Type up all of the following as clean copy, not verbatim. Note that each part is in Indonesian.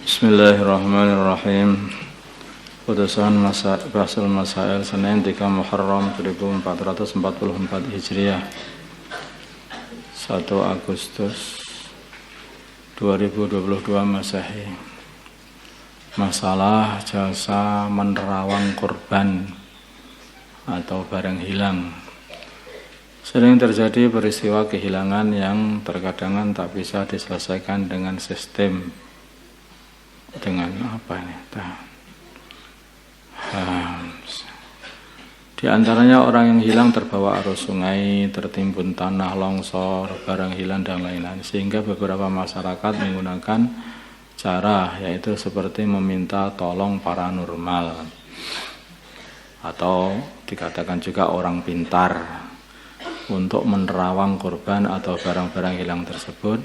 Bismillahirrahmanirrahim. Putusan Bahasul Masail Senin 3 Muharram 1444 Hijriah 1 Agustus 2022 Masehi. Masalah jasa menerawang korban atau barang hilang. Sering terjadi peristiwa kehilangan yang terkadang tak bisa diselesaikan dengan sistem. Dengan apa ini? Di antaranya orang yang hilang terbawa arus sungai, tertimbun tanah, longsor, barang hilang dan lain-lain. Sehingga beberapa masyarakat menggunakan cara yaitu seperti meminta tolong paranormal atau dikatakan juga orang pintar untuk menerawang korban atau barang-barang hilang tersebut.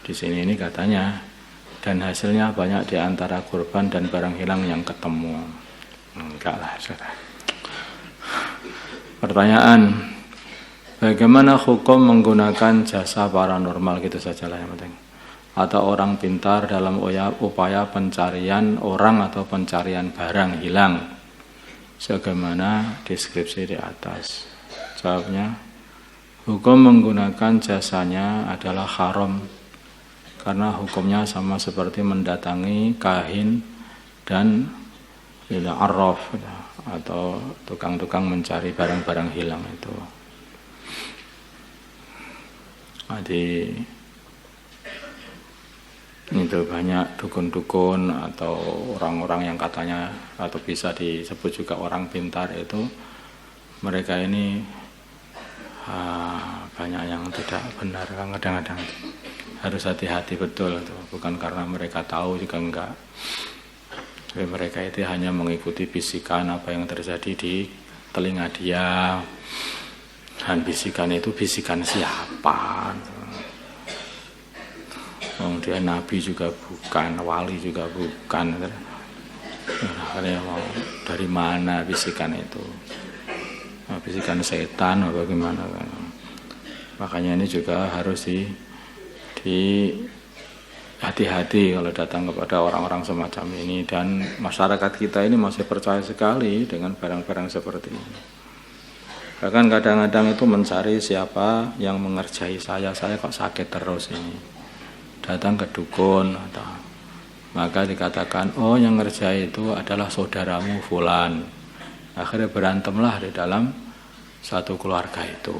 Di sini ini katanya, dan hasilnya banyak di antara korban dan barang hilang yang ketemu. Enggak lah, saudara. Pertanyaan, bagaimana hukum menggunakan jasa paranormal gitu sajalah yang penting. Atau orang pintar dalam upaya pencarian orang atau pencarian barang hilang. Sebagaimana deskripsi di atas. Jawabnya, hukum menggunakan jasanya adalah haram. Karena hukumnya sama seperti mendatangi kahin dan arraf atau tukang-tukang mencari barang-barang hilang itu. Jadi itu banyak dukun-dukun atau orang-orang yang katanya atau bisa disebut juga orang pintar itu, mereka ini banyak yang tidak benar, kadang-kadang harus hati-hati betul itu. Bukan karena mereka tahu juga enggak, tapi mereka itu hanya mengikuti bisikan apa yang terjadi di telinga dia, dan bisikan itu bisikan siapa? Dia nabi juga bukan, wali juga bukan. Dari mana bisikan itu? Bisikan setan atau bagaimana? Makanya ini juga harus hati-hati kalau datang kepada orang-orang semacam ini. Dan masyarakat kita ini masih percaya sekali dengan barang-barang seperti ini. Bahkan kadang-kadang itu mencari siapa yang mengerjai saya kok sakit terus ini. Datang ke dukun maka dikatakan, oh yang ngerjai itu adalah saudaramu fulan. Akhirnya berantemlah di dalam satu keluarga itu,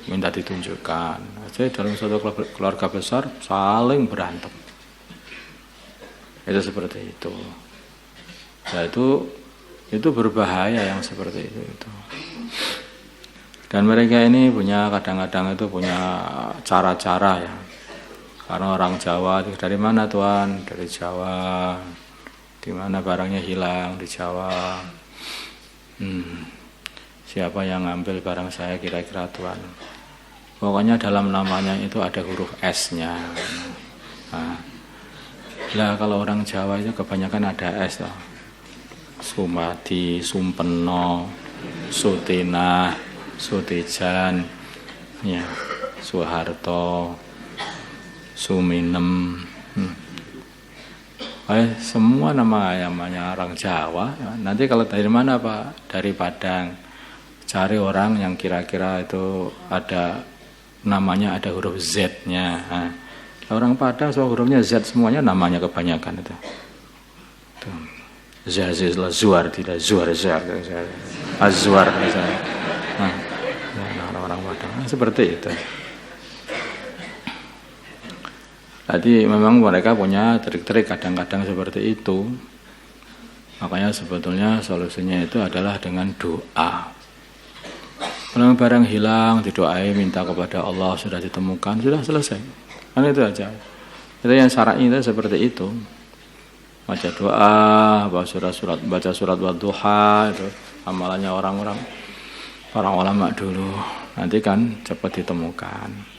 minta ditunjukkan. Jadi dalam satu keluarga besar saling berantem. Itu seperti itu. Nah, itu berbahaya yang seperti itu. Dan mereka ini kadang-kadang itu punya cara-cara ya. Karena orang Jawa, dari mana Tuan? Dari Jawa. Di mana barangnya hilang? Di Jawa. Siapa yang ngambil barang saya kira-kira Tuan? Pokoknya dalam namanya itu ada huruf S-nya. Nah, kalau orang Jawa itu kebanyakan ada S. Sumadi, Sumpeno, Sutina, Sutijan, ya, Soeharto, Suminem, semua namanya orang Jawa. Nanti kalau dari mana Pak? Dari Padang. Cari orang yang kira-kira itu ada namanya ada huruf Z-nya. Orang Padang so hurufnya Z semuanya, namanya kebanyakan itu. Zazizlah Zuar, tidak Zuar, Azwar misalnya. Orang-orang Padang seperti itu. Jadi memang mereka punya trik-trik kadang-kadang seperti itu. Makanya sebetulnya solusinya itu adalah dengan doa. Kalau barang hilang, didoai, minta kepada Allah, sudah ditemukan, sudah selesai. Kan itu aja. Itu yang syar'i itu seperti itu. Baca doa, baca surat Wadduha, itu amalannya orang-orang para ulama dulu. Nanti kan cepat ditemukan.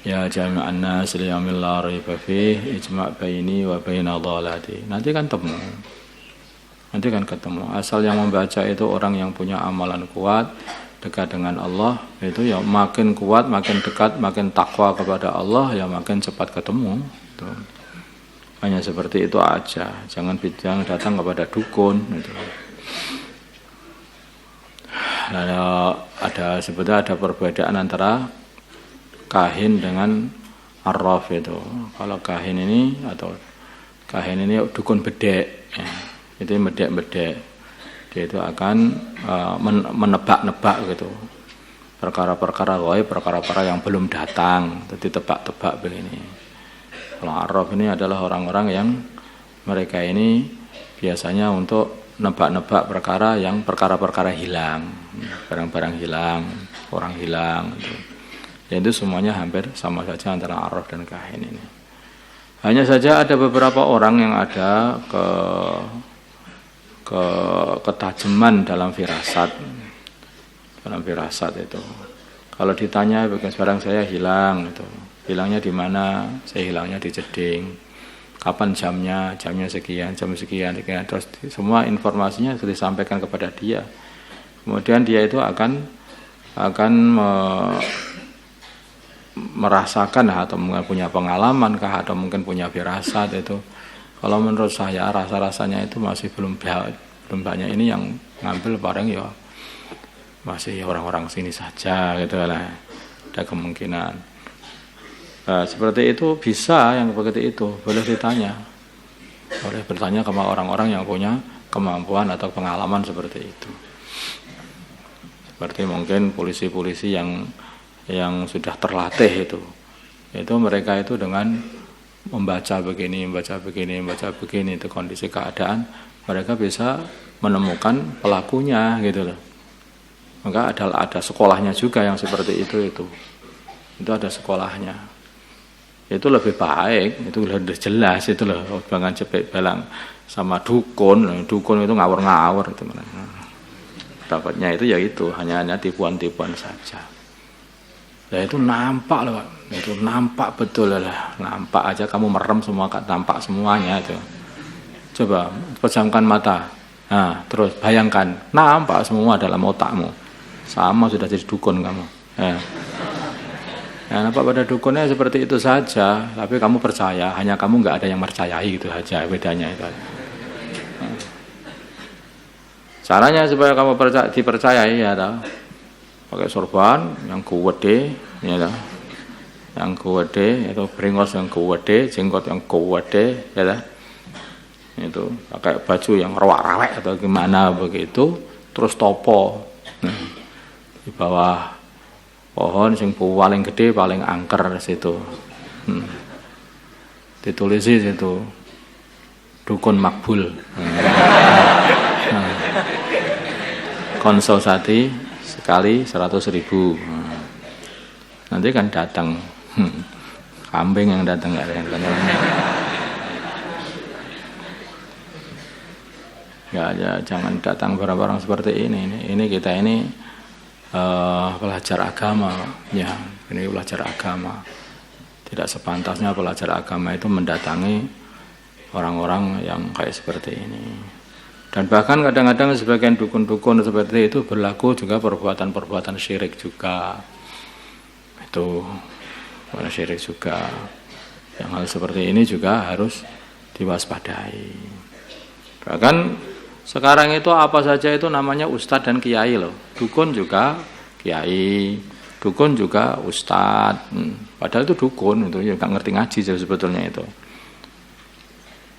Ya jami'an nas liyamil la raiba fih ijma' baini wa baina dhalati. Nanti kan ketemu. Asal yang membaca itu orang yang punya amalan kuat dekat dengan Allah itu ya makin kuat, makin dekat, makin takwa kepada Allah ya makin cepat ketemu. Gitu. Hanya seperti itu aja. Jangan datang kepada dukun. Gitu. Sebetulnya ada perbedaan antara kahin dengan arraf itu. Kalau kahin ini dukun bedek, ya. Itu bedek-bedek. Dia itu akan menebak-nebak gitu. Perkara-perkara gaib, perkara-perkara yang belum datang, jadi tebak-tebak begini. Kalau arraf ini adalah orang-orang yang mereka ini biasanya untuk nebak-nebak perkara-perkara hilang, barang-barang hilang, orang hilang gitu. Ya itu semuanya hampir sama saja antara arraf dan kahin ini. Hanya saja ada beberapa orang yang ada ketajaman dalam firasat itu. Kalau ditanya barang saya hilang itu, hilangnya di mana? Saya hilangnya di jeding. Kapan jamnya sekian, jam sekian, terus semua informasinya sudah disampaikan kepada dia. Kemudian dia itu akan merasakan atau mungkin punya pengalaman atau mungkin punya firasat itu. Kalau menurut saya rasa-rasanya itu masih belum banyak. Ini yang ngambil barang ya masih orang-orang sini saja gitu lah. Ada kemungkinan. Seperti itu bisa, yang begitu itu boleh bertanya kepada orang-orang yang punya kemampuan atau pengalaman seperti itu. Seperti mungkin polisi-polisi yang sudah terlatih itu mereka itu dengan membaca begini itu kondisi keadaan, mereka bisa menemukan pelakunya gitu loh. Maka ada sekolahnya juga yang seperti itu ada sekolahnya. Itu lebih baik, itu lebih jelas itu loh. Jangan cepet balang sama dukun itu ngawur-ngawur itu. Dapatnya itu ya itu hanya tipuan-tipuan saja. Ya itu nampak loh, itu nampak betul lah, nampak aja kamu merem semua, nampak semuanya itu. Coba pejamkan mata, nah terus bayangkan, nampak semua dalam otakmu, sama sudah jadi dukun kamu. Ya, nampak pada dukunnya seperti itu saja, tapi kamu percaya, hanya kamu nggak ada yang percayai gitu saja bedanya itu. Caranya supaya kamu dipercayai ya tahu. Pakai sorban yang gede, ya tahu. Yang gede itu bringos yang gede, jenggot yang gede, ya tahu. Itu pakai baju yang rawak-rawek atau gimana begitu, terus topo di bawah pohon sing paling gede paling angker situ. Ditulis situ dukun makbul. Konsultasi sekali 100.000. Nanti kan datang kambing yang datang nggak ada yang datang. Ya, jangan datang orang-orang seperti ini. Ini kita ini pelajar agama, ya ini pelajar agama. Tidak sepantasnya pelajar agama itu mendatangi orang-orang yang kayak seperti ini. Dan bahkan kadang-kadang sebagian dukun-dukun seperti itu berlaku juga perbuatan-perbuatan syirik juga. Itu syirik juga. Yang hal seperti ini juga harus diwaspadai. Bahkan sekarang itu apa saja itu namanya ustadz dan kiai loh. Dukun juga kiai, dukun juga ustadz. Padahal itu dukun, itu ya nggak ngerti ngaji sebetulnya itu.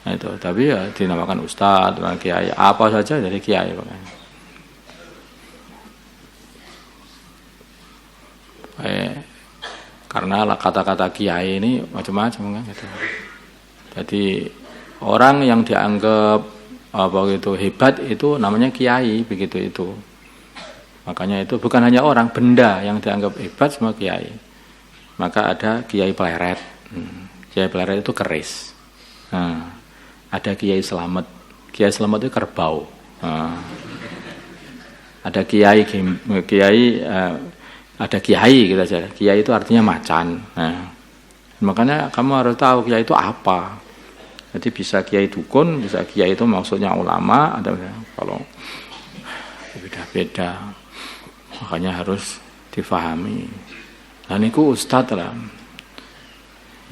Nah, itu, tapi ya dinamakan ustadz, kiai, apa saja dari kiai pokoknya. Karena kata-kata kiai ini macam-macam kan gitu. Jadi orang yang dianggap begitu hebat itu namanya kiai begitu itu. Makanya itu bukan hanya orang, benda yang dianggap hebat semua kiai. Maka ada kiai pleret. Kiai pleret itu keris. Ada kiai selamet. Kiai selamet itu kerbau. Ada kiai ada kiai kita saja. Kiai itu artinya macan. Makanya kamu harus tahu kiai itu apa. Jadi bisa kiai dukun, bisa kiai itu maksudnya ulama, ada kalau beda-beda. Makanya harus difahami. Nah niku ustadz lah.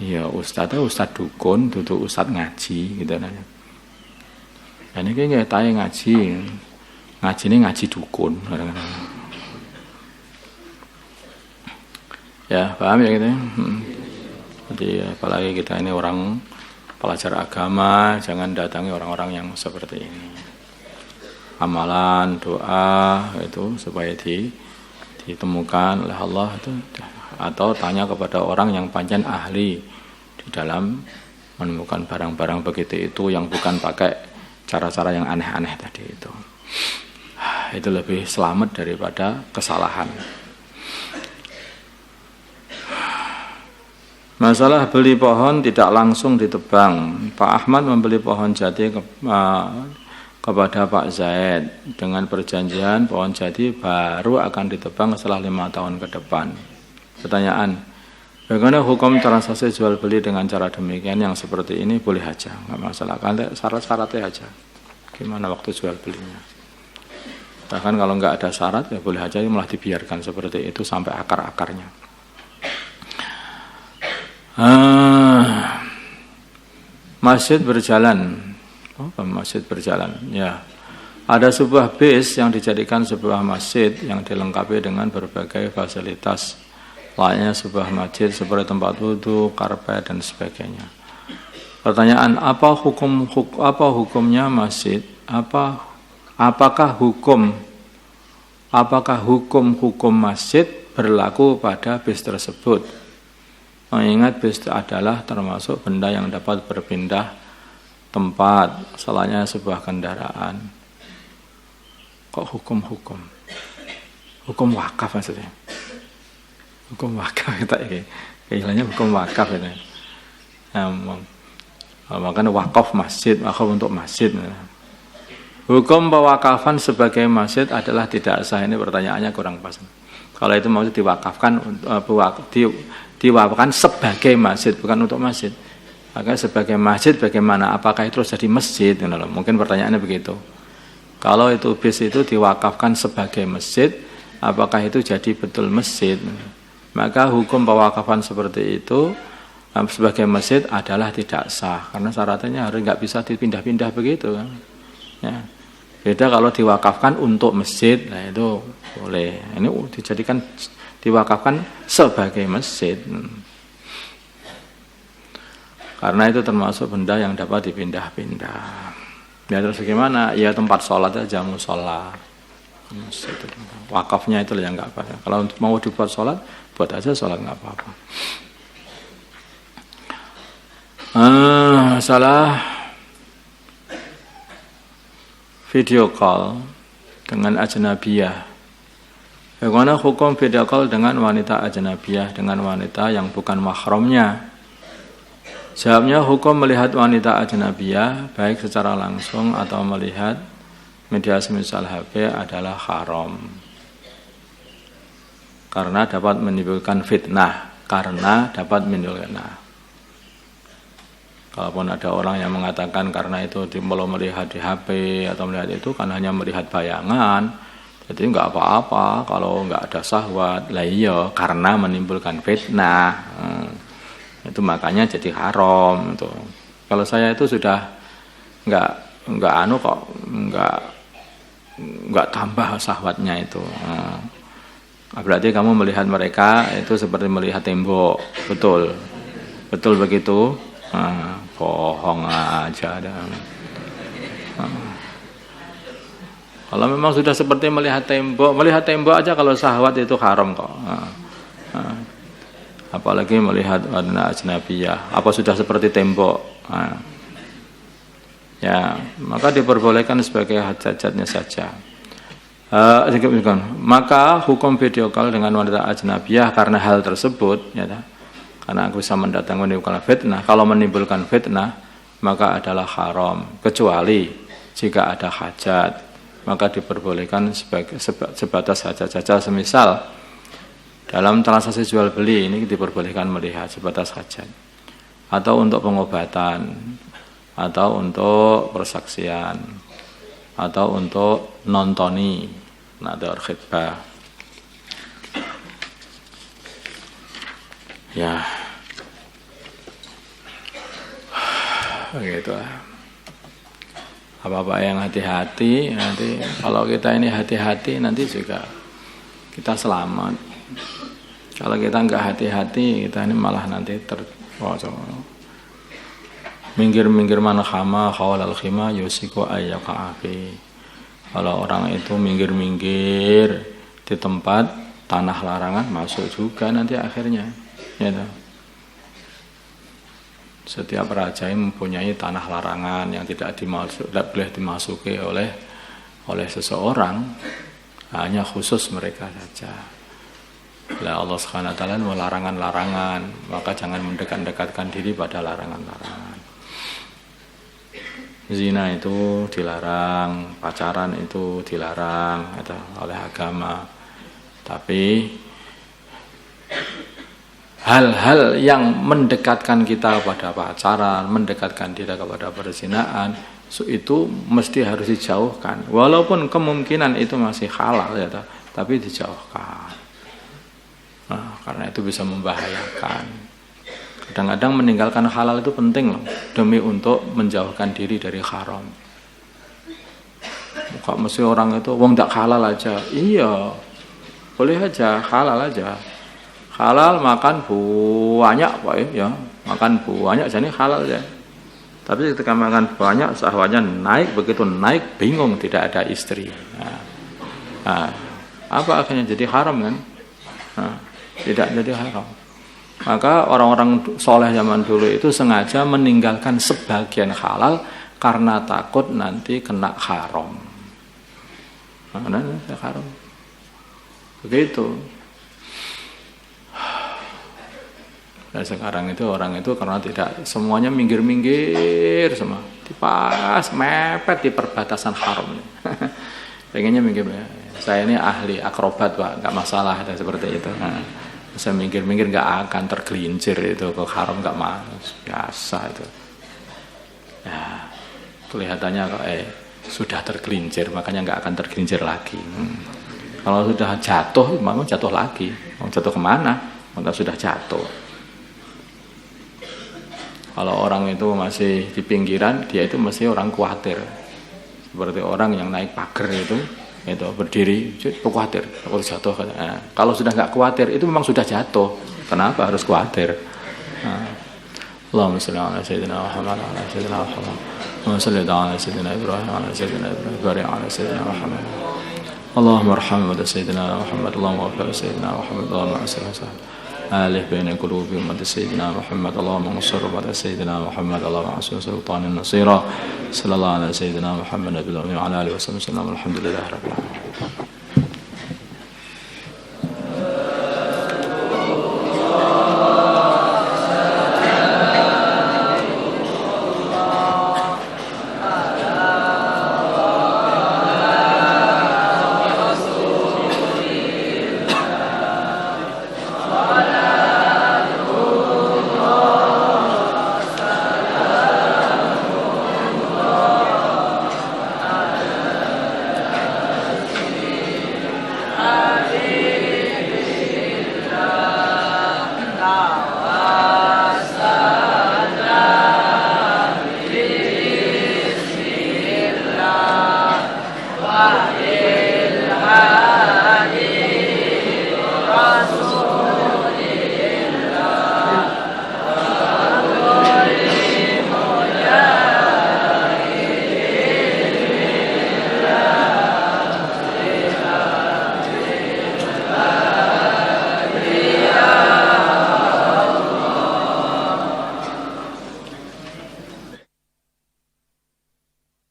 Ya ustadz dukun, duduk ustadz ngaji gitu kan. Dan ini kayak tahu ngaji ini ngaji dukun kadang-kadang. Ya paham ya gitu. Jadi apalagi kita ini orang pelajar agama, jangan datangi orang-orang yang seperti ini. Amalan, doa itu supaya ditemukan oleh Allah itu, atau tanya kepada orang yang pancen ahli di dalam menemukan barang-barang begitu itu yang bukan pakai cara-cara yang aneh-aneh tadi itu. Itu lebih selamat daripada kesalahan. Masalah beli pohon tidak langsung ditebang. Pak Ahmad membeli pohon jati kepada Pak Zaid dengan perjanjian pohon jati baru akan ditebang setelah 5 tahun ke depan. Pertanyaan, bagaimana hukum transaksi jual beli dengan cara demikian? Yang seperti ini boleh aja, nggak masalah. Kan syarat-syaratnya aja. Gimana waktu jual belinya? Bahkan kalau nggak ada syarat ya boleh aja, malah dibiarkan seperti itu sampai akar-akarnya. Masjid berjalan. Masjid berjalan. Ya, ada sebuah bis yang dijadikan sebuah masjid yang dilengkapi dengan berbagai fasilitas. Layaknya sebuah masjid seperti tempat wudhu, karpet dan sebagainya. Pertanyaan, apa hukumnya masjid? Apakah hukum masjid berlaku pada bis tersebut? Mengingat bis adalah termasuk benda yang dapat berpindah tempat selainnya sebuah kendaraan. Kok hukum wakaf maksudnya? Hukum wakaf kita ini, istilahnya hukum wakaf itu. Makanya wakaf masjid, wakaf untuk masjid. Hukum pewakafan sebagai masjid adalah tidak sah. Ini pertanyaannya kurang pas. Kalau itu maksud diwakafkan sebagai masjid, bukan untuk masjid. Maka sebagai masjid bagaimana? Apakah itu jadi masjid? Mungkin pertanyaannya begitu. Kalau itu bis itu diwakafkan sebagai masjid, apakah itu jadi betul masjid? Maka hukum pewakafan seperti itu sebagai masjid adalah tidak sah, karena syaratnya harus nggak bisa dipindah-pindah begitu kan. Ya. Beda kalau diwakafkan untuk masjid, nah itu boleh. Ini diwakafkan sebagai masjid, karena itu termasuk benda yang dapat dipindah-pindah. Ya terus bagaimana? Ya tempat sholat aja, musola. Wakafnya itu yang nggak apa. Kalau mau dibuat sholat, buat aja sholat nggak apa-apa. Masalah video call dengan ajnabiyah. Bagaimana hukum video call dengan wanita ajnabiyah, dengan wanita yang bukan mahramnya? Jawabnya, hukum melihat wanita ajnabiyah baik secara langsung atau melihat media semisal HP adalah haram. Karena dapat menimbulkan fitnah. Kalaupun ada orang yang mengatakan karena itu kalau melihat di HP atau melihat itu kan hanya melihat bayangan, jadi nggak apa-apa kalau nggak ada syahwat. Lah iya, karena menimbulkan fitnah. Itu makanya jadi haram itu. Kalau saya itu sudah nggak tambah syahwatnya itu. Berarti kamu melihat mereka itu seperti melihat tembok, betul begitu? Bohong aja ada. Kalau memang sudah seperti melihat tembok aja kalau syahwat itu haram kok. Apalagi melihat wanita ajnabiyah, apa sudah seperti tembok? Ya, maka diperbolehkan sebagai hajat-hajatnya saja. Maka hukum video call dengan wanita ajnabiyah karena hal tersebut, ya, karena aku bisa menimbulkan fitnah. Kalau menimbulkan fitnah, maka adalah haram. Kecuali jika ada hajat, maka diperbolehkan sebatas hajat-hajat. Semisal dalam transaksi jual beli ini diperbolehkan melihat sebatas hajat, atau untuk pengobatan, atau untuk persaksian, atau untuk nontoni, nador khidbah. Ya, begitu. Apa-apa yang hati-hati, nanti kalau kita ini hati-hati nanti juga kita selamat. Kalau kita nggak hati-hati, kita ini malah nanti minggir-minggir man khama khawalal khima yusiku ayyaka afi. Kalau orang itu minggir-minggir di tempat tanah larangan, masuk juga nanti akhirnya. Ya, setiap raja yang mempunyai tanah larangan yang tidak boleh dimasuki oleh seseorang, hanya khusus mereka saja. Bila Allah Subhanahu wa taala melarangan-larangan, maka jangan mendekat-dekatkan diri pada larangan-larangan. Zina itu dilarang, pacaran itu dilarang oleh agama. Tapi hal-hal yang mendekatkan kita kepada pacaran, mendekatkan kita kepada perzinaan, itu mesti harus dijauhkan. Walaupun kemungkinan itu masih halal ya, tapi dijauhkan. Nah, karena itu bisa membahayakan. Kadang-kadang meninggalkan halal itu penting loh, demi untuk menjauhkan diri dari haram. Kok mesti orang itu wong tak halal aja? Iya, boleh aja, halal aja. Halal makan banyak Pak ya, makan banyak jadi halal ya. Tapi ketika makan banyak syahwatnya naik, begitu naik bingung tidak ada istri. Nah, apa akhirnya jadi haram kan? Nah, tidak jadi haram. Maka orang-orang soleh zaman dulu itu sengaja meninggalkan sebagian halal karena takut nanti kena haram. Nah, haram. Begitu. Dan sekarang itu orang itu karena tidak semuanya minggir-minggir semua, pas mepet di perbatasan haram. Pengennya minggir. Saya ini ahli akrobat Pak, nggak masalah ada seperti itu. Nah, saya minggir-minggir nggak akan tergelincir itu ke haram, nggak mas, biasa itu. Ya, kelihatannya kok sudah tergelincir, makanya nggak akan tergelincir lagi. Kalau sudah jatuh, mau jatuh lagi, mau jatuh kemana? Maka sudah jatuh. Kalau orang itu masih di pinggiran, dia itu mesti orang khawatir. Seperti orang yang naik pagar itu berdiri, khawatir, takut jatuh. Nah, kalau sudah nggak khawatir, itu memang sudah jatuh. Kenapa harus khawatir? Nah, Allahumma shalli ala sayyidina Muhammad wa ala sayyidina Muhammad. Wa shalli ala sayyidina Ibrahim wa ala sayyidina Ibrahim wa ala sayyidina Muhammad. Allahumma arhamna sayyidina Muhammad, Allahumma waffiq sayyidina Muhammad, Allahumma aslihi آله بين قلوب أمة سيدنا محمد اللهم انصر بعد سيدنا محمد اللهم انصر سلطان النصيرة صلى الله على سيدنا محمد وعلى آله وصحبه وسلم الحمد لله رب العالمين.